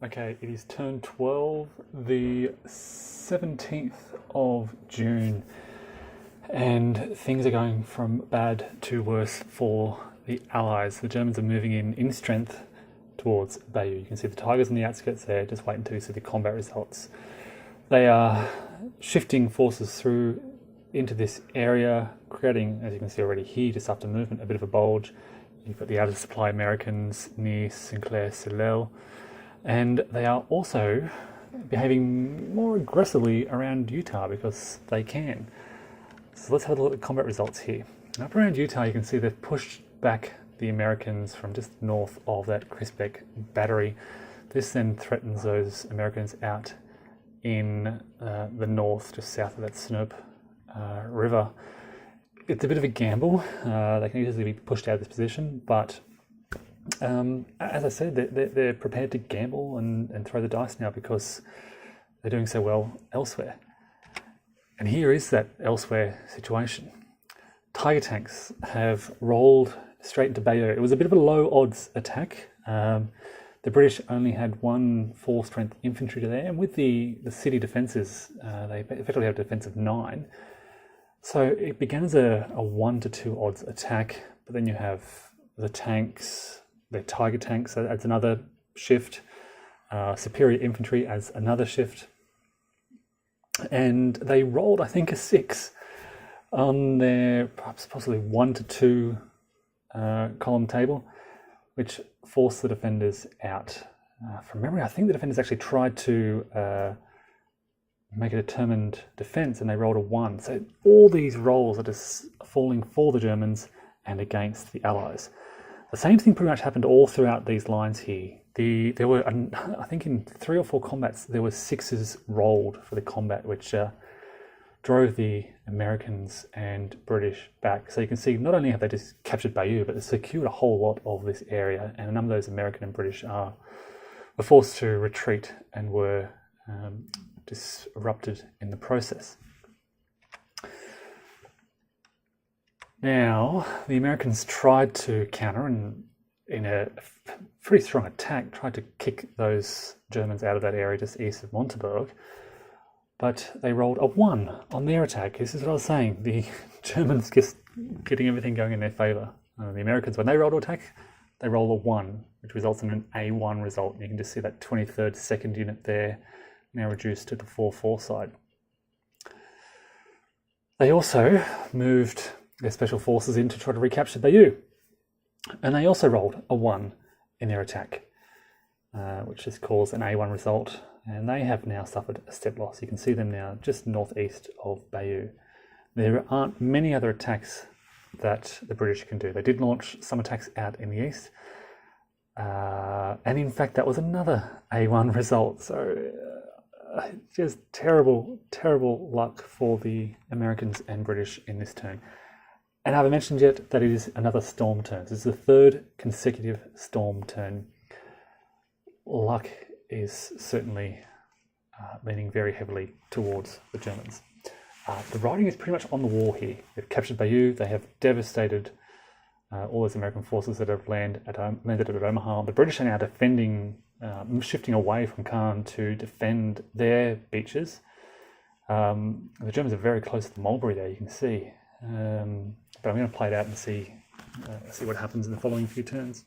Okay, it is turn 12, the 17th of June, and things are going from bad to worse for the Allies. The Germans are moving in strength towards Bayeux. You can see the Tigers on the outskirts there. Just wait until you see the combat results. They are shifting forces through into this area, creating, as you can see already here, just after movement, a bit of a bulge. You've got the outer supply Americans near Sinclair-Sillel, and they are also behaving more aggressively around Utah because they can. So let's have a look at the combat results here. Up around Utah, you can see they've pushed back the Americans from just north of that Crispec battery. This then threatens those Americans out in the north, just south of that Snoop River. It's a bit of a gamble. They can easily be pushed out of this position, but as I said, they're prepared to gamble and throw the dice now because they're doing so well elsewhere. And here is that elsewhere situation. Tiger tanks have rolled straight into Bayeux. It was a bit of a low odds attack. The British only had one 4-strength infantry there, and with the city defences, they effectively have a defence of 9. So it began as a 1 to 2 odds attack, but then you have the tanks, the Tiger tanks adds another shift, superior infantry adds another shift, and they rolled, I think, a 6 on their perhaps possibly 1 to 2 column table, which forced the defenders out. From memory, I think the defenders actually tried to make a determined defense, and they rolled a 1. So all these rolls are just falling for the Germans and against the Allies. The same thing pretty much happened all throughout these lines here. There were, I think in 3 or 4 combats, there were 6s rolled for the combat, which drove the Americans and British back. So you can see not only have they just captured Bayeux, but they secured a whole lot of this area, and a number of those American and British were forced to retreat and were disrupted in the process. Now, the Americans tried to counter and in a pretty strong attack, tried to kick those Germans out of that area just east of Montabaur, but they rolled a 1 on their attack. This is what I was saying. The Germans just getting everything going in their favour. The Americans, when they roll to attack, they roll a 1, which results in an A1 result. And you can just see that 23rd second unit there, now reduced to the 4-4 side. They also moved their special forces in to try to recapture Bayeux. And they also rolled a 1 in their attack, which has caused an A1 result. And they have now suffered a step loss. You can see them now just northeast of Bayeux. There aren't many other attacks that the British can do. They did launch some attacks out in the east. And in fact, that was another A1 result. So just terrible, terrible luck for the Americans and British in this turn. And I haven't mentioned yet that it is another storm turn. This is the 3rd consecutive storm turn. Luck is certainly leaning very heavily towards the Germans. The writing is pretty much on the wall here. They've captured Bayeux. They have devastated all those American forces that have landed at Omaha. The British are now defending, shifting away from Caen to defend their beaches. The Germans are very close to the Mulberry there, you can see. But I'm going to play it out and see what happens in the following few turns.